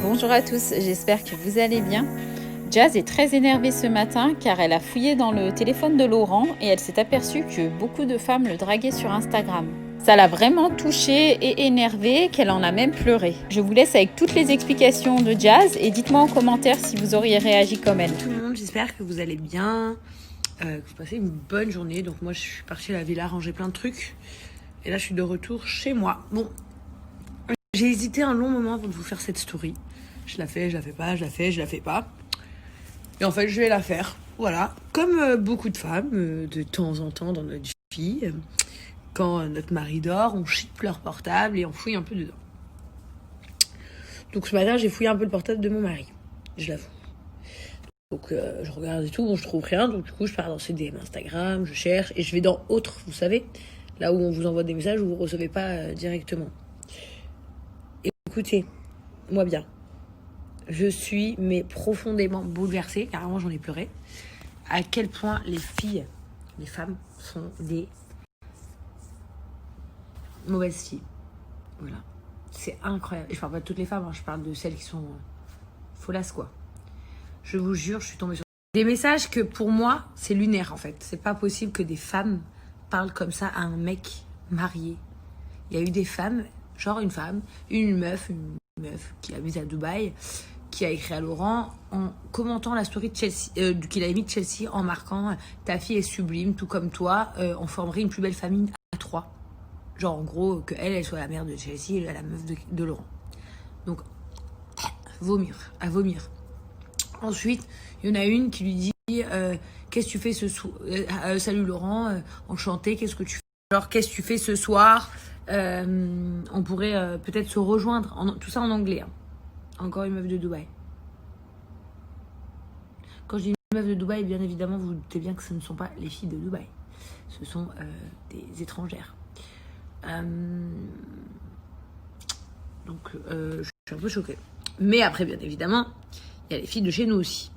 Bonjour à tous, j'espère que vous allez bien. Jazz est très énervée ce matin car elle a fouillé dans le téléphone de Laurent et elle s'est aperçue que beaucoup de femmes le draguaient sur Instagram. Ça l'a vraiment touchée et énervée qu'elle en a même pleuré. Je vous laisse avec toutes les explications de Jazz et dites-moi en commentaire si vous auriez réagi comme elle. Tout le monde, j'espère que vous allez bien, que vous passez une bonne journée. Donc moi je suis partie à la villa ranger plein de trucs et là je suis de retour chez moi. Bon, j'ai hésité un long moment avant de vous faire cette story. Je la fais, je la fais pas, je la fais, je la fais pas. Et en fait je vais la faire, voilà. Comme beaucoup de femmes, de temps en temps dans notre vie, quand notre mari dort, on chipe leur portable et on fouille un peu dedans. Donc ce matin j'ai fouillé un peu le portable de mon mari, je l'avoue. Donc je regarde et tout, bon je trouve rien, donc du coup je pars dans ses DM Instagram, je cherche et je vais dans autres, vous savez, là où on vous envoie des messages où vous ne recevez pas directement. Et écoutez, moi bien, je suis mais profondément bouleversée, carrément j'en ai pleuré, à quel point les filles, les femmes sont des mauvaises filles. Voilà, c'est incroyable. Et je parle pas de toutes les femmes, hein, je parle de celles qui sont folasses quoi. Je vous jure, je suis tombée sur des messages que pour moi, c'est lunaire en fait. C'est pas possible que des femmes parlent comme ça à un mec marié. Il y a eu des femmes, genre une meuf qui habite à Dubaï, qui a écrit à Laurent en commentant la story de Chelsea, qu'il avait mis de Chelsea en marquant « Ta fille est sublime, tout comme toi, on formerait une plus belle famille à trois ». Genre en gros, elle soit la mère de Chelsea et la meuf de Laurent. Donc, à vomir. Ensuite, il y en a une qui lui dit qu'est-ce que tu fais ce soir, salut Laurent, enchanté, qu'est-ce que tu fais, genre qu'est-ce que tu fais ce soir, on pourrait peut-être se rejoindre, tout ça en anglais, hein. Encore une meuf de Dubaï. Quand je dis une meuf de Dubaï, bien évidemment vous doutez bien que ce ne sont pas les filles de Dubaï, ce sont des étrangères. Donc je suis un peu choquée, mais après bien évidemment il y a les filles de chez nous aussi.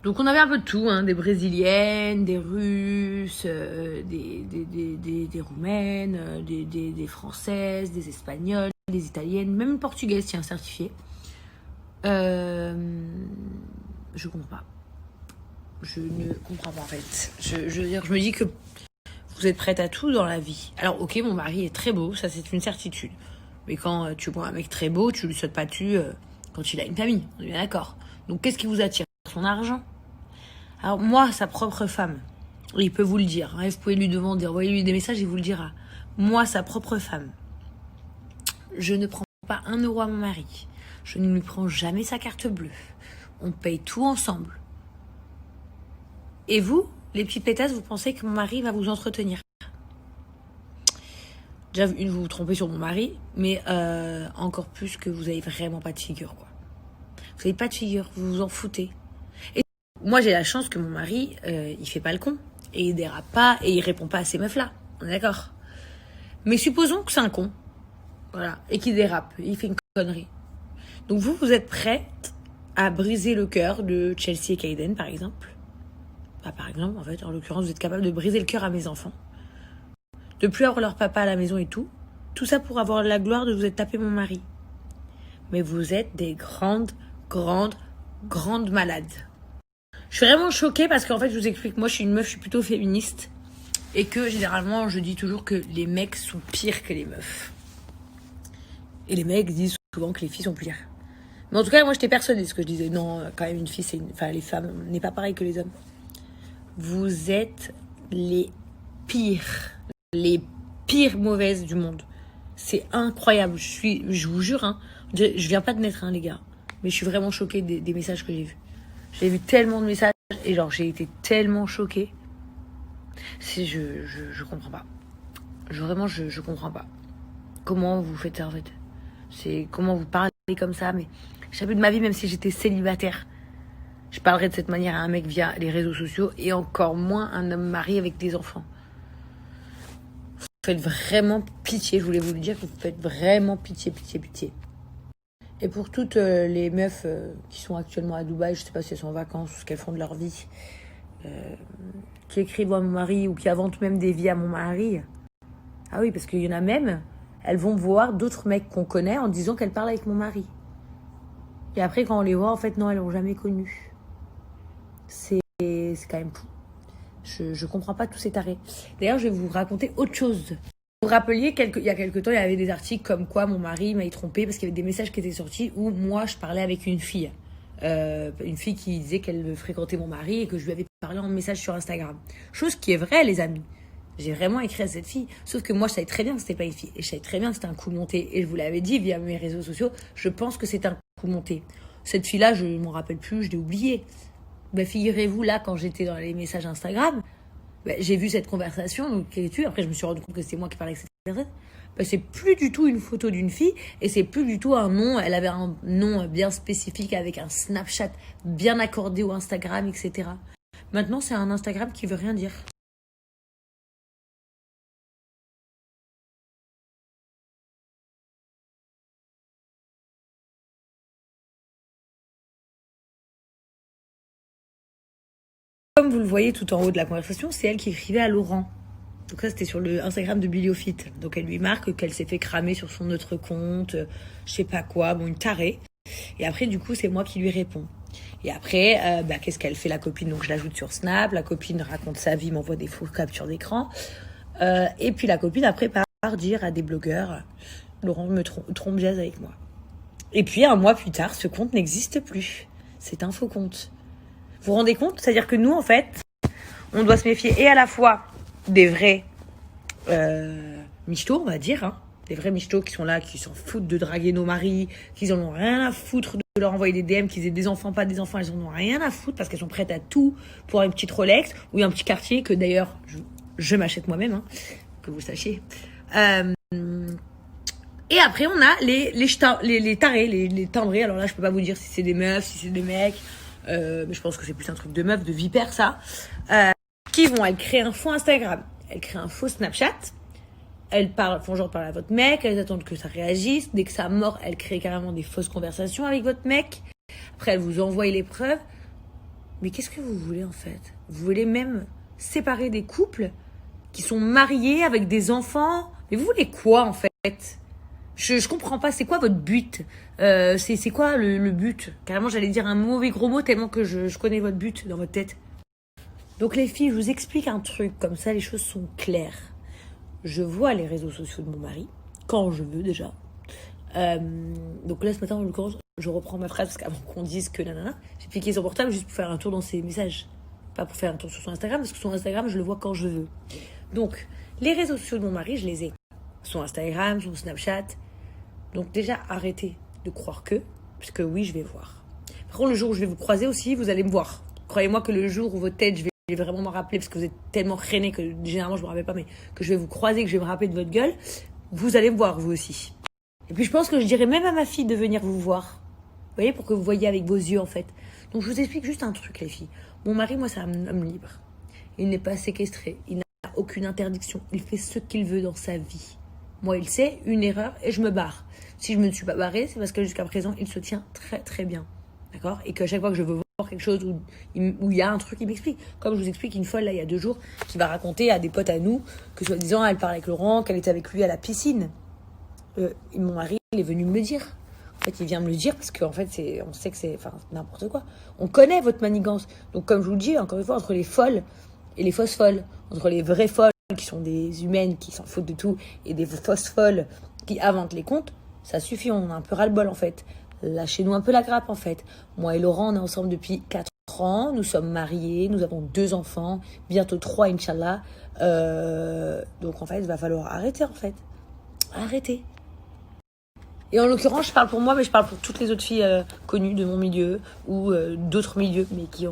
Donc on avait un peu de tout, hein, des brésiliennes, des russes, des roumaines, des françaises, des espagnoles, des italiennes, même une portugaise tiens certifiée. Je comprends pas. Je ne comprends pas en fait. Je veux dire, je me dis que vous êtes prête à tout dans la vie. Alors ok, mon mari est très beau, ça c'est une certitude. Mais quand tu vois un mec très beau, tu lui sautes pas dessus quand il a une famille, on est bien d'accord. Donc qu'est-ce qui vous attire? Son argent. Alors moi, sa propre femme, il peut vous le dire, hein, vous pouvez lui demander, envoyez-lui des messages, il vous le dira. Moi, sa propre femme, je ne prends pas 1 euro à mon mari. Je ne lui prends jamais sa carte bleue. On paye tout ensemble. Et vous, les petites pétasses, vous pensez que mon mari va vous entretenir? Déjà, vous vous trompez sur mon mari, mais encore plus que vous avez vraiment pas de figure, quoi. Vous avez pas de figure, vous vous en foutez. Et moi, j'ai la chance que mon mari, il fait pas le con. Et il dérape pas, et il répond pas à ces meufs-là. On est d'accord? Mais supposons que c'est un con. Voilà. Et qu'il dérape, il fait une connerie. Donc vous êtes prête à briser le cœur de Chelsea et Kayden, par exemple? Bah, par exemple, en fait, en l'occurrence, vous êtes capable de briser le cœur à mes enfants. De plus avoir leur papa à la maison et tout. Tout ça pour avoir la gloire de vous être tapé mon mari. Mais vous êtes des grandes malades. Je suis vraiment choquée parce qu'en fait, je vous explique, moi je suis une meuf, je suis plutôt féministe. Et que généralement, je dis toujours que les mecs sont pires que les meufs. Et les mecs disent souvent que les filles sont pires. Mais en tout cas, moi j'étais persuadée de ce que je disais. Non, quand même, une fille, enfin, les femmes, on n'est pas pareil que les hommes. Vous êtes les pires mauvaises du monde. C'est incroyable. Je vous jure, hein, je viens pas de naître, hein, les gars. Mais je suis vraiment choquée des messages que j'ai vus. J'ai vu tellement de messages et genre j'ai été tellement choquée. Je comprends pas. Je comprends pas. Comment vous faites ça en fait? C'est comment vous parlez comme ça, mais jamais de ma vie, même si j'étais célibataire, je parlerais de cette manière à un mec via les réseaux sociaux et encore moins un homme marié avec des enfants. Vous faites vraiment pitié, je voulais vous le dire, que vous faites vraiment pitié. Et pour toutes les meufs qui sont actuellement à Dubaï, je sais pas si elles sont en vacances ou ce qu'elles font de leur vie, qui écrivent à mon mari ou qui inventent même des vies à mon mari. Ah oui, parce qu'il y en a même, elles vont voir d'autres mecs qu'on connaît en disant qu'elles parlent avec mon mari. Et après, quand on les voit, en fait, non, elles l'ont jamais connu. C'est quand même fou. Je comprends pas tous ces tarés. D'ailleurs, je vais vous raconter autre chose. Vous vous rappeliez, il y a quelques temps, il y avait des articles comme quoi mon mari m'a trompé parce qu'il y avait des messages qui étaient sortis où moi, je parlais avec une fille. Une fille qui disait qu'elle fréquentait mon mari et que je lui avais parlé en message sur Instagram. Chose qui est vraie, les amis. J'ai vraiment écrit à cette fille. Sauf que moi, je savais très bien que c'était pas une fille. Et je savais très bien que c'était un coup monté. Et je vous l'avais dit via mes réseaux sociaux, je pense que c'est un coup monté. Cette fille-là, je m'en rappelle plus, je l'ai oubliée. Bah, figurez-vous, là, quand j'étais dans les messages Instagram, bah, j'ai vu cette conversation, donc après je me suis rendu compte que c'était moi qui parlais avec cette personne. Bah, c'est plus du tout une photo d'une fille et c'est plus du tout un nom. Elle avait un nom bien spécifique avec un Snapchat bien accordé au Instagram, etc. Maintenant, c'est un Instagram qui veut rien dire. Comme vous le voyez tout en haut de la conversation, c'est elle qui écrivait à Laurent. Donc ça, c'était sur le Instagram de Biliofit. Donc elle lui marque qu'elle s'est fait cramer sur son autre compte, je sais pas quoi, bon, une tarée. Et après, du coup, c'est moi qui lui réponds. Et après, qu'est-ce qu'elle fait, la copine? Donc je l'ajoute sur Snap, la copine raconte sa vie, m'envoie des fausses captures d'écran. Et puis la copine, après, part dire à des blogueurs, Laurent me trompe Jazz avec moi. Et puis, un mois plus tard, ce compte n'existe plus. C'est un faux compte. Vous vous rendez compte? C'est-à-dire que nous, en fait, on doit se méfier et à la fois des vrais michtos, on va dire, hein, des vrais michtos qui sont là, qui s'en foutent de draguer nos maris, qui en ont rien à foutre de leur envoyer des DM, qu'ils aient des enfants, pas des enfants, elles en ont rien à foutre parce qu'elles sont prêtes à tout pour une petite Rolex ou un petit quartier que d'ailleurs je m'achète moi-même, hein, que vous sachiez. Et après, on a les tarés, les timbrés. Alors là, je peux pas vous dire si c'est des meufs, si c'est des mecs. Mais je pense que c'est plus un truc de meuf, de vipère, ça. Elles créent un faux Instagram, elles créent un faux Snapchat, font genre parler à votre mec, elles attendent que ça réagisse. Dès que ça mord, elles créent carrément des fausses conversations avec votre mec. Après, elles vous envoient les preuves. Mais qu'est-ce que vous voulez, en fait? Vous voulez même séparer des couples qui sont mariés avec des enfants? Mais vous voulez quoi, en fait? Je comprends pas, c'est quoi votre but? C'est quoi le but? Carrément, j'allais dire un mauvais gros mot tellement que je connais votre but dans votre tête. Donc les filles, je vous explique un truc, comme ça les choses sont claires. Je vois les réseaux sociaux de mon mari, quand je veux déjà. Donc là, ce matin, en l'occurrence, je reprends ma phrase parce qu'avant qu'on dise que nanana, j'ai piqué son portable juste pour faire un tour dans ses messages. Pas pour faire un tour sur son Instagram, parce que son Instagram, je le vois quand je veux. Donc, les réseaux sociaux de mon mari, je les ai. Son Instagram, son Snapchat. Donc déjà, arrêtez de croire que, puisque oui, je vais voir. Par contre, le jour où je vais vous croiser aussi, vous allez me voir. Croyez-moi que le jour où votre tête, je vais vraiment me rappeler, parce que vous êtes tellement freiné que généralement je me rappelle pas, mais que je vais vous croiser, que je vais me rappeler de votre gueule, vous allez me voir vous aussi. Et puis je pense que je dirais même à ma fille de venir vous voir. Vous voyez, pour que vous voyez avec vos yeux en fait. Donc je vous explique juste un truc les filles. Mon mari, moi, c'est un homme libre. Il n'est pas séquestré, il n'a aucune interdiction, il fait ce qu'il veut dans sa vie. Moi, il sait, une erreur et je me barre. Si je me suis pas barrée, c'est parce que jusqu'à présent, il se tient très très bien. D'accord? Et qu'à chaque fois que je veux voir quelque chose où il y a un truc, il m'explique. Comme je vous explique une fois, là, il y a 2 jours, qui va raconter à des potes à nous que, soi-disant, elle parle avec Laurent, qu'elle était avec lui à la piscine. Mon mari, il est venu me le dire. En fait, il vient me le dire parce qu'en fait, on sait que c'est n'importe quoi. On connaît votre manigance. Donc, comme je vous le dis, encore une fois, entre les folles et les fausses folles, entre les vraies folles qui sont des humaines qui s'en foutent de tout et des fausses folles qui inventent les comptes, ça suffit, on a un peu ras-le-bol en fait. Lâchez-nous un peu la grappe en fait. Moi et Laurent, on est ensemble depuis 4 ans, nous sommes mariés, nous avons 2 enfants, bientôt 3 Inch'Allah. Donc en fait, il va falloir arrêter en fait. Arrêtez. Et en l'occurrence, je parle pour moi, mais je parle pour toutes les autres filles connues de mon milieu ou d'autres milieux, mais qui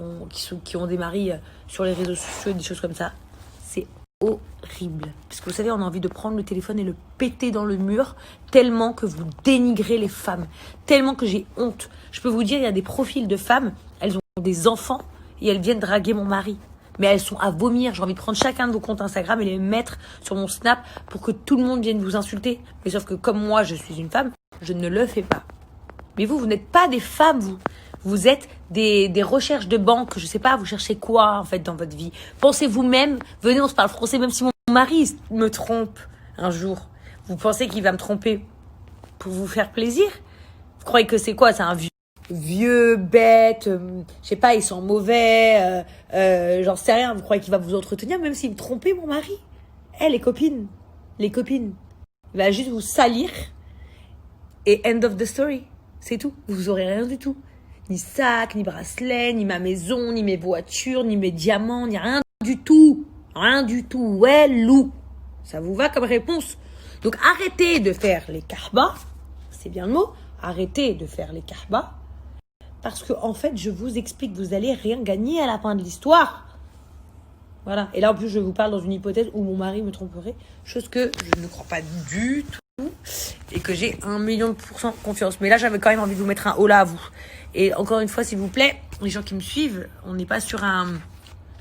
ont des maris sur les réseaux sociaux et des choses comme ça. C'est horrible. Parce que vous savez, on a envie de prendre le téléphone et le péter dans le mur tellement que vous dénigrez les femmes. Tellement que j'ai honte. Je peux vous dire, il y a des profils de femmes, elles ont des enfants et elles viennent draguer mon mari. Mais elles sont à vomir. J'ai envie de prendre chacun de vos comptes Instagram et les mettre sur mon Snap pour que tout le monde vienne vous insulter. Mais sauf que comme moi, je suis une femme, je ne le fais pas. Mais vous n'êtes pas des femmes, vous. Vous êtes des recherches de banque. Je sais pas, vous cherchez quoi, en fait, dans votre vie. Pensez vous-même. Venez, on se parle français, même si mon mari me trompe un jour. Vous pensez qu'il va me tromper pour vous faire plaisir? Vous croyez que c'est quoi? C'est un vieux vieux, bête, je sais pas, il sent mauvais, j'en sais rien, vous croyez qu'il va vous entretenir, même s'il me trompait, mon mari? Les copines, il va juste vous salir, et end of the story, c'est tout, vous aurez rien du tout. Ni sac, ni bracelet, ni ma maison, ni mes voitures, ni mes diamants, ni rien du tout. Rien du tout. Ouais, loup. Ça vous va comme réponse? Donc arrêtez de faire les kahbas. C'est bien le mot. Arrêtez de faire les kahbas. Parce que, en fait, je vous explique, vous allez rien gagner à la fin de l'histoire. Voilà. Et là, en plus, je vous parle dans une hypothèse où mon mari me tromperait. Chose que je ne crois pas du tout. Et que j'ai 1 000 000% confiance. Mais là, j'avais quand même envie de vous mettre un holà à vous. Et encore une fois, s'il vous plaît, les gens qui me suivent, on n'est pas sur un...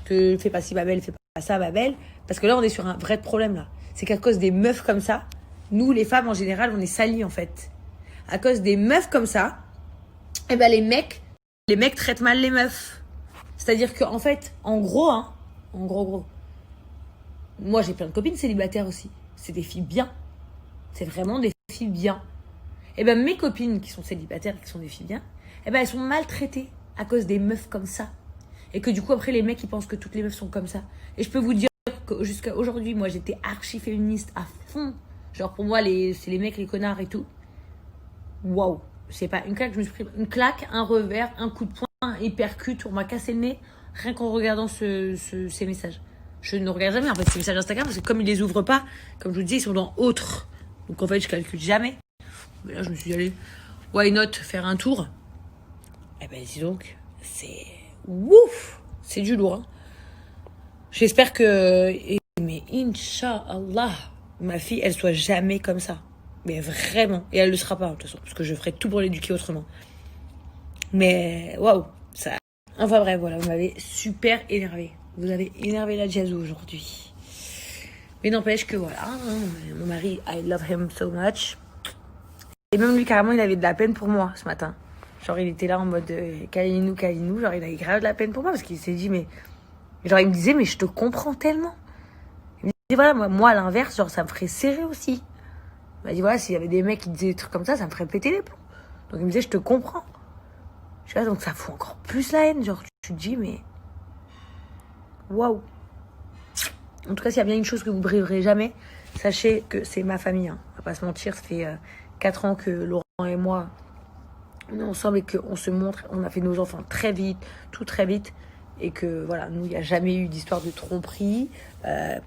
Fais pas ci, Babel, fais pas ça, Babel. Parce que là, on est sur un vrai problème, là. C'est qu'à cause des meufs comme ça, nous, les femmes, en général, on est salies, en fait. À cause des meufs comme ça, eh ben, les mecs traitent mal les meufs. C'est-à-dire qu'en fait, en gros, moi, j'ai plein de copines célibataires aussi. C'est des filles bien. C'est vraiment des filles bien. Eh ben, mes copines qui sont célibataires et qui sont des filles bien, eh ben, elles sont maltraitées à cause des meufs comme ça. Et que du coup, après, les mecs, ils pensent que toutes les meufs sont comme ça. Et je peux vous dire que jusqu'à aujourd'hui, moi, j'étais archi féministe à fond. Genre, pour moi, c'est les mecs, les connards et tout. Waouh. Je sais pas, une claque, je me suis pris une claque, un revers, un coup de poing, un hypercute, on m'a cassé le nez, rien qu'en regardant ces messages. Je ne regarde jamais, en fait, ces messages Instagram, parce que comme ils les ouvrent pas, comme je vous dis, ils sont dans autres. Donc, en fait, je calcule jamais. Mais là, je me suis dit, allez, why not faire un tour? Eh ben, dis donc, c'est... Ouf! C'est du lourd, hein. J'espère que... Mais Inch'Allah, ma fille, elle soit jamais comme ça. Mais vraiment. Et elle le sera pas, de toute façon. Parce que je ferai tout pour l'éduquer autrement. Mais, waouh, ça... Enfin bref, voilà, vous m'avez super énervé. Vous avez énervé la Jazz aujourd'hui. Mais n'empêche que voilà, hein, mon mari, I love him so much. Et même lui, carrément, il avait de la peine pour moi ce matin. Genre, il était là en mode câlinou. Genre, il avait grave de la peine pour moi parce qu'il s'est dit, mais. Genre, il me disait, mais je te comprends tellement. Il me disait, voilà, moi à l'inverse, genre, ça me ferait serrer aussi. Il m'a dit, voilà, s'il y avait des mecs qui disaient des trucs comme ça me ferait péter les plombs. Donc, il me disait, je te comprends. Je sais pas, donc ça fout encore plus la haine. Genre, tu te dis, mais. Waouh. En tout cas, s'il y a bien une chose que vous briverez jamais, sachez que c'est ma famille. Hein. On va pas se mentir, ça fait 4 ans que Laurent et moi, on est ensemble et qu'on se montre. On a fait nos enfants très vite, tout très vite. Et que voilà, nous, il n'y a jamais eu d'histoire de tromperie.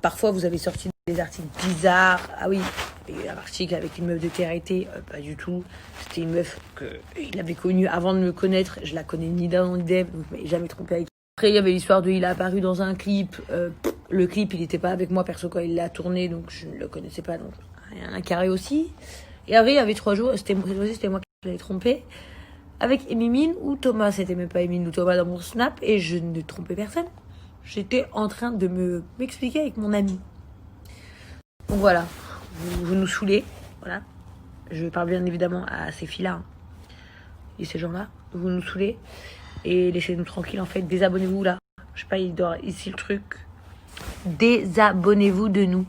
Parfois, vous avez sorti des articles bizarres. Ah oui, il y a eu un article avec une meuf de TRT. Pas du tout. C'était une meuf qu'il avait connue avant de me connaître. Je la connais ni d'Adam ni d'Ève, donc je ne m'avais jamais trompée avec. Après, il y avait l'histoire de il a apparu dans un clip. Le clip, il n'était pas avec moi perso quand il l'a tourné, donc je ne le connaissais pas. Donc, un carré aussi. Et après, il y avait 3 jours, c'était moi qui l'avais trompé. Avec Emimine ou Thomas, c'était même pas Emimine ou Thomas dans mon snap, et je ne trompais personne. J'étais en train de m'expliquer avec mon ami. Donc voilà, vous nous saoulez, voilà. Je parle bien évidemment à ces filles-là, hein, et ces gens-là. Vous nous saoulez, et laissez-nous tranquilles, en fait. Désabonnez-vous là. Je sais pas, il dort ici le truc. Désabonnez-vous de nous.